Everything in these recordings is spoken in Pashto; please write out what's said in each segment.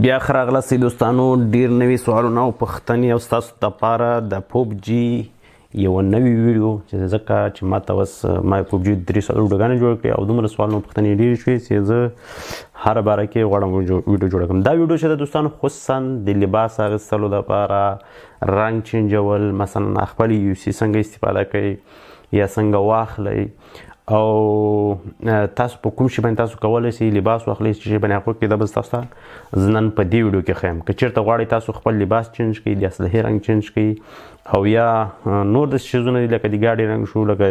بیا راغلاست دوستانو ډیر نوي سوالونه او پوښتنې او ستاسو دپاره د پوبجي یو نوی ویډیو چې ځکه چې ماته اوس ما پوبجي 3 ویډیوګانې جوړ کړې او دومره سوالونه پوښتنې ډېرې شوې چې زه هره باره کې غواړم ویډیو جوړه کړم. دا ویډیو چې د دوستانو خصوصا د لباس اخستلو دپاره رنګ چینجول، مثلا خپل یو سی څنګه استفاده کوي یا څنګه واخلئ او تاسو په کوم شي باندې تاسو کولی شئ لباس واخلئ چې شي باندې هغه کې دا به تاسو ته زه نن په دې ویډیو کې ښیم. که چېرته غواړئ تاسو خپل لباس چینج کړئ، د اسلحې رنګ چینج کړئ او یا نور داسې څیزونه دي لکه د ګاډي رنګ شو، لکه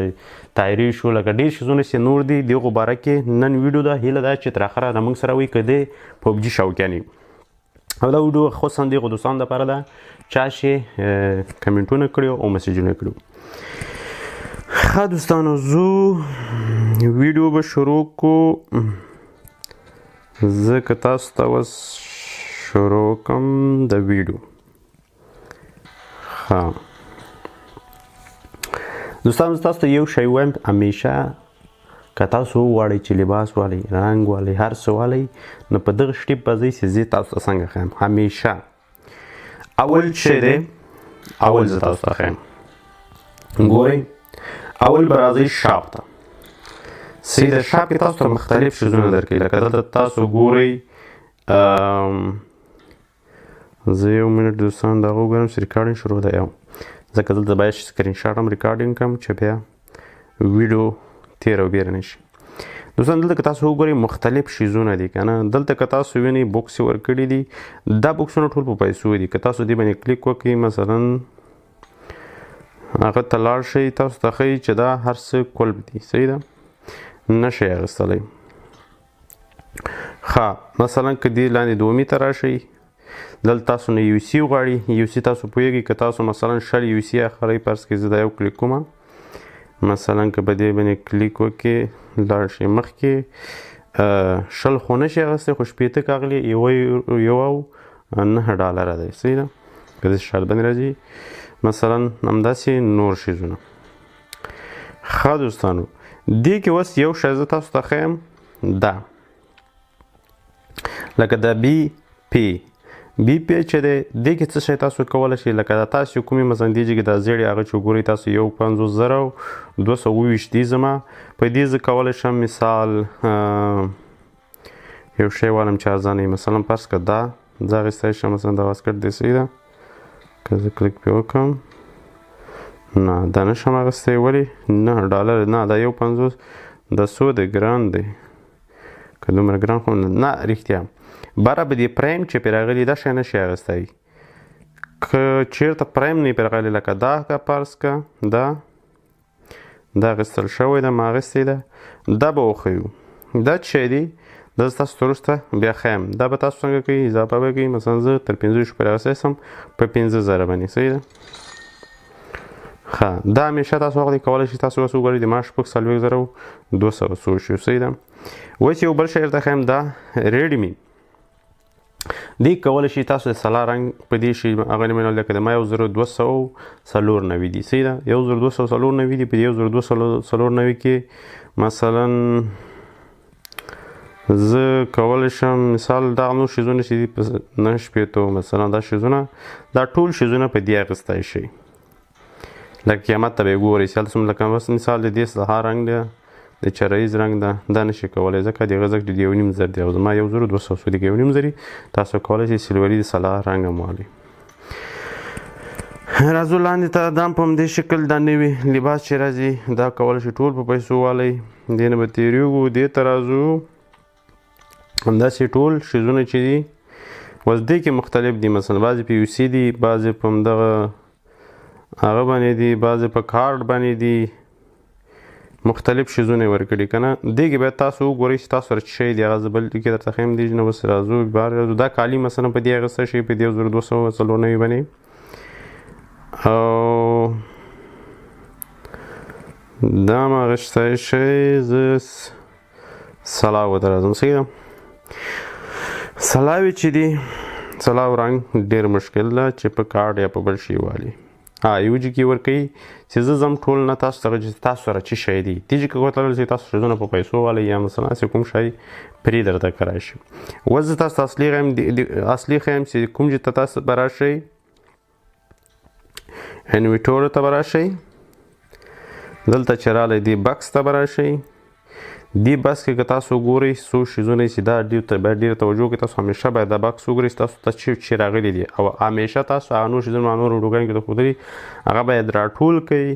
تایري شو، لکه ډېر څیزونه چې نور دي د هغو باره کې نن ویډیو ده. هیله ده چې تر اخره له موږ سره وي که د پوبجي شوقیان یو. او دا ویډیو خصوصا د هغو دوستانو دپاره ده چا چې کمنټونه کړي او میسیجونه کړي. ښه دوستانو زه ویډیو به شروع کو. زه که تاسو ته اوس شروع کوم د ویډیو. ښه دوستانو زه تاسو ته یو شی وایم، همیشه که تاسو وغواړئ چې لباس والئ، رنګ والئ، هر څه والئ، نو په دغه سټیپ به ځئ چې زه تاسو ته څنګه ښیم. همیشه اول شی دی، اول زه تاسو ته ښیم. ګورئ اول به راځئ شاپ ته. صحیح ده، شاپ کې تاسو ته مختلف شیزونه درکوي. لکه دلته تاسو ګورئ، زه یو منټ دوستان د هغه وګورم چې ریکارډینګ شروع ده، یو ځکه دلته باید سکرین شاټ هم ریکارډینګ کړم چې بیا ویډیو تېره او بیره نه شي. دوستان دلته که تاسو وګورئ مختلف شیزونه دي که نه. دلته که تاسو وینئ بوکس یې ورکړي دي، دا بوکسونه ټول په پیسو دي. که تاسو دې باندې کلیک وکړئ، مثلا هغه ته لاړ شئ، تاسو ته ښیي چې دا هر څه کلب دي. صحیح ده، نه شئ اخیستلی. ښه مثلا که دې لاندې دومي ته راشئ، دلته تاسو نه یو سی وغواړي. یو سی تاسو پوهیږئ که تاسو مثلا 100 یو سی اخلئ، فرض کړئ زه دا یو کلیک کوم، مثلا که په دې باندې کلیک وکړې لاړ شئ مخکې 100 خو نه شي اخیستی، خو 80 کاغلي یو او 9 ډالره دی. صحیح ده، که داسې شال باندې راځي مثلا همداسې نور شیزونه. ښه دوستانو دې کې اوس یو شی زه تاسو ته ښیم، دا لکه د بي پی چې دی، دې کې څه شی تاسو کولی شئ. لکه دا تاسو کومې مثلا دې کې دا زیړې هغه چې وګورئ تاسو 51,220 دي زما په دې زه کولی شم مثال یو شی والم چې ارزانه وي. مثلا فرض که دا زه اخیستی شم، مثلا دا واسکټ دی. صحیح ده، که زه کلیک پې وکړم، نه دا نشم اخیستی. ولې؟ 9 ډالر نه، دا 1.50 دا څو دی؟ ګران دی. که دومره ګران خو نه رښتیا باره به دې پرایم چې پرې راغلي دا شی نه شي اخیستی. که چېرته پرایم نه یې پرې راغلی، لکه دا که فرض که دا اخیستل شوی ده، ما اخیستی ده، دا به وښیو. دا څه شی دی؟ دا زه تاسو ته وروسته بیا ښیم. دا به تاسو څنګه کوئ، اضافه به کوئ. مثلا زه تر 15 پورې اخیستی سم په 15,000 باندې. صحیح ده. ښه دا همیشه تاسو هغه کولی شئ. تاسو اوس وګورئ د ما 4,200 څو شو. صحیح ده. اوس یو بل شی درته ښیم، دا ریډمي. دې کولی شئ تاسو د سلا رنګ په دې شي هغه نیمه لکه د ما 1,294 دي. صحیح ده، 1,294 دي. په دې 1,294 کې مثلا زه کولی شم مثال دا نور شیزونه چې دي په 9 مثلا دا شیزونه، دا ټول شیزونه په دې اخیستی شئ. لکه قیامت ته به یې ګورئ. سیال لکه بس مثال د دې سلها رنګ دی، د چرایز رنګ ده، دا نشي کولی ځکه د هغه ځکه د 1.5 زر دی او زما 1,200 دی 1.5 زري. تاسو کولی شئ سلوري د سلها رنګ هم والئ. راځو لاندې ته دا په همدې شکل دا نوي لباس چې راځي دا کولی شئ ټول په پیسو والئ. دې نه به تېرېږو، دې ته راځو. همداسې ټول شیزونه چې دي اوس دې کې مختلف دي. مثلا بعضې په یو سی دي، بعضې په همدغه هغه باندې دي، بعضې په کارډ باندې دي، مختلف شیزونه یې ورکړي که نه. دې کې باید تاسو وګورئ چې تاسو سره څه شی دی. هغه زه بل کې درته ښیم. دې نه اوس راځو بار راځو. دا کالي مثلا په دې اخیستی شئ په دې 1,294 باندې، او دا هم اخیستی شئ. زه سلاو ته راځم. صحیح ده. سلاوي چې دي، سلاو رنګ ډېر مشکل ده چې په کارډ یا په بل شي والي. یو جي کې ورکوي چې زه ځم ټول نه تاسو ته چې تاسو سره څه شی دي دې جي کې کوتلل چې تاسو شیزونه په پیسو والی یا مثلا چې کوم شی پرې درته که راشي اوس زه تاسو ته اصلي ښیم چې کوم جي ته تاسو به راشئ انویټور ته به راشئ دلته چې رالی دې بکس ته به راشئ دې بکس کې که تاسو ګورئ څو شیزونه چې دا باید ډېره توجه وکړئ تاسو همیشه باید دا بکس وګورئ چې تاسو ته چې راغلي دي او همیشه تاسو هغه نور شیزونه نورو ویډیوګانو کې ښودلي هغه باید راټول کړئ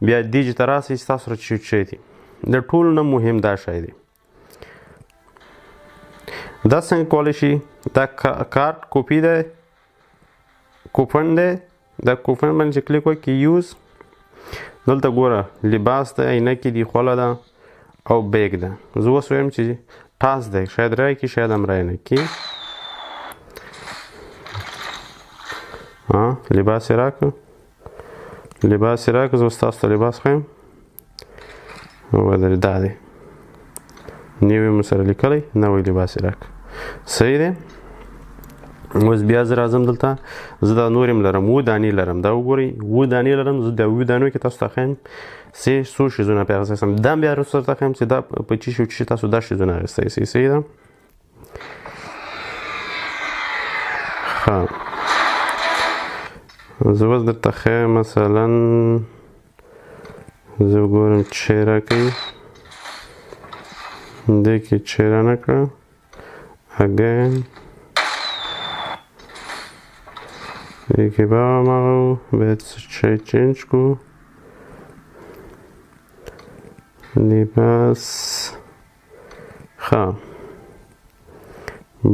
بیا دې چې ته راسئ چې تاسو سره چې شی دي د ټولو نه مهم دا شی دی دا څنګه کولی شي دا کارت کوپي دی کوپن دی دا کوپن باندې چې کلیک وکړئ یوز دلته ګوره لباس دی عینکې دي خوله ده او بیگ ده زه اوس وایم چې ټاس دی شاید رایکړي شاید هم رای نه کړي لباس یې راکړه زه اوس تاسو ته لباس ښیم ودرې دا دی نوی مو سره لیکلی نوی لباس یې راکړه صحیح دی اوس بیا زه راځم دلته زه دا نور هم لرم 7 دانې لرم دا وګورئ 7 دانې لرم زه د 7 دانو کې تاسو ته ښیم څو شیزونه پرې اخیستی سم دا بیا وروسته درته ښیم چې دا په څه شي تاسو دا شیزونه اخیستی سئ صحیح ده ښه زه اوس درته ښیم مثلا زه وګورم چې راکوي دې کې چې رانه کړه اګین دې کې به هماغه و باید شی چینج کړو لباس ښه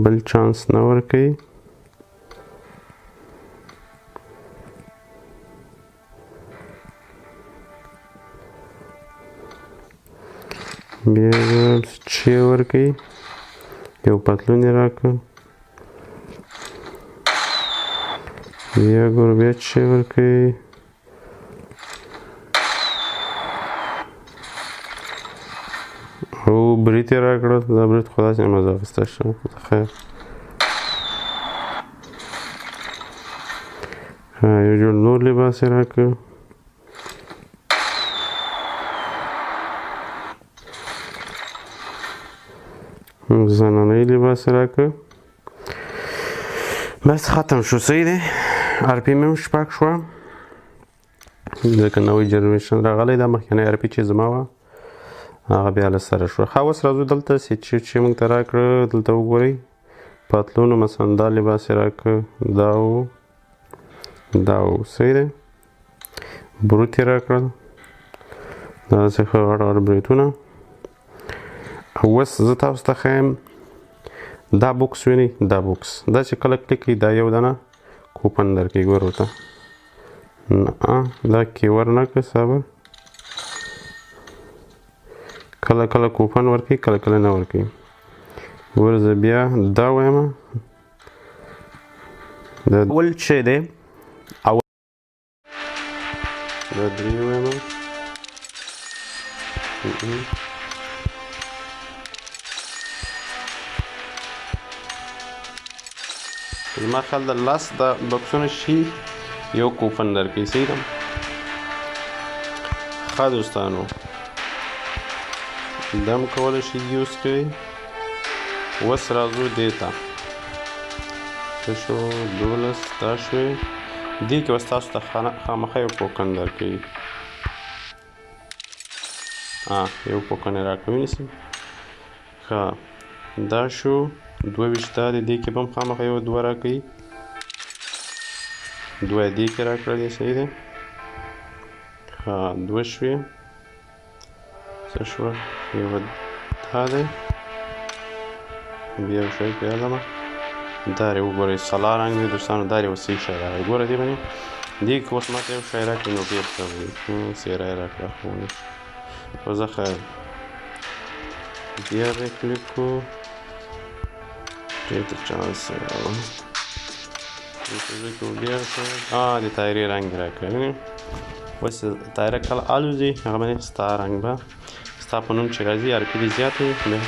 بل چانس نه ورکوي بیا چې ورکوي یو پتلون یې راکړه بیا ګوره بیا چې ورکوي او بریت یې راکړه دا بریت خو داسې مزه اخیستی شه خیر یو جوړ نور لباس یې راکړه زنانه‌یي لباس یې راکړه بس ختم شو صحیح دی آر پي مې هم شپږ شوه ځکه نوی جنریشن راغلی دا مخکینی آر پي چې زما وه هغه بیا له سره شوه ښه اوس راځو دلته چې موږ ته راکړه دلته وګورئ پتلون مثلا دا لباس یې راکړه دا و صحیح دی بروت یې راکړل دا داسې ښه غټ غټ بریتونه اوس زه تاسو ته ښیم دا بوکس وینئ دا بوکس دا چې کله کلیک کړئ دا یو دانه کوپن درکوي ګوره ورته دا کیور نه کړه صبر کله کله کوپن ورکوي کله کله نه ورکوي ګوره زه بیا دا وایم دا اول شی دی دا درې وایم زما خیال د لاس د بکسونه شي یو کوپن درکوي صحیح ده ښه دوستانو دا هم کولی شي یوز کړئ اوس راځو دې ته څه شو 12 دا شوې دې کې اوس تاسو ته خامخا یو پوکن درکوي یو پوکن یې راکړه ونیسئ ښه دا شو 22 دا دی دې کې به هم خامخا یو 2 راکوي 2 یې دې کې راکړه صحیح دی ښه 2 شوې څه شوه یو دا دی بیا یو شی پیالمه دا یې وګورئ سلا رنګ دی دوستانو دا یو صحیح شی راغی ګوره دې باندې دې کې اوس ماته یو شی راکړي نو ډېر ښه وي څېره یې راکړه خو زه خیر بیا به کلیک کړو ډېر چانس د تایرې رنګ راکړه اوس تایره کله الوځي هغه باندې ستا رنګ به ستا په نوم چې راځي آر پي دې زیات وي بیا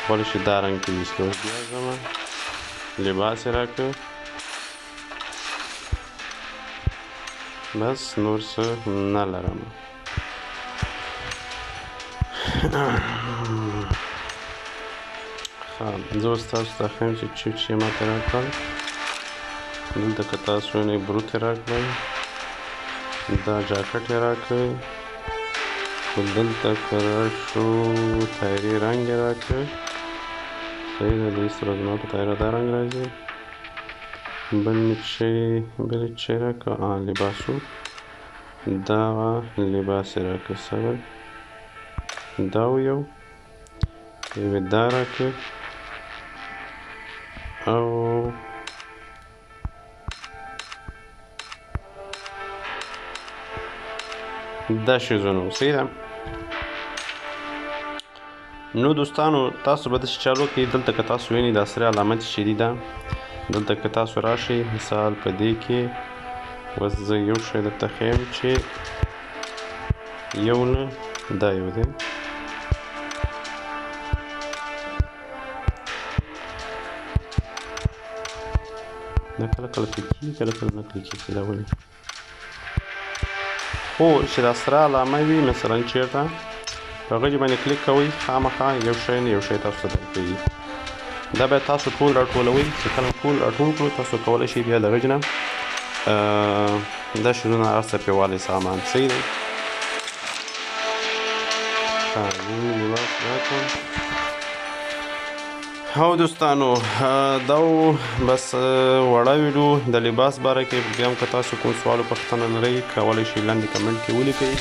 کولی شي دا رنګ کې یوز کړو بیا ځمه لباس یې راکړه بس نور څه نه لرم. زه اوس تاسو ته ښیم چې چپس یې ماته راکړل. دلته که تاسو وینئ بروت یې راکړل، دا جاکټ یې راکړی، خو دلته که راشو تایرې رنګ یې راکړی. صحیح ده، د ایسترو زما په تایره دا رنګ راځي. بل چې راکړه لباسو، دغه لباس یې راکړه. صبر دا و یو یوې دا راکړه او دا شیزونه و. صحیح ده. نو دوستانو تاسو به داسې چالو کړئ. دلته که تاسو وینئ دا سره علامت شدید ده، دلته که تاسو راشئ مثال په دې کې اوس زه یو شی درته ښیم چې یو نه دا یو دی. دا کله کله کلیکېږي کله کله نه کلیکېږي. دا ولې؟ خو چې دا سره علامه وي مثلا چېرته په هغه یې باندې کلیک کوئ، خامخا یو شی نه یو شی تاسو ته درکوي. دا باید تاسو ټول راټولوئ. چې کله ټول راټول کړو تاسو کولی شئ بیا د هغه نه دا شیزونه هر څه پرې والئ سامان. صحیح دی. لباس راکړم. او دوستانو دا بس وړه ویډیو د لباس باره کې. بیا هم که تاسو کوم سوال او پوښتنه لرئ کولی شئ لاندې کمنټ کې ولیکئ.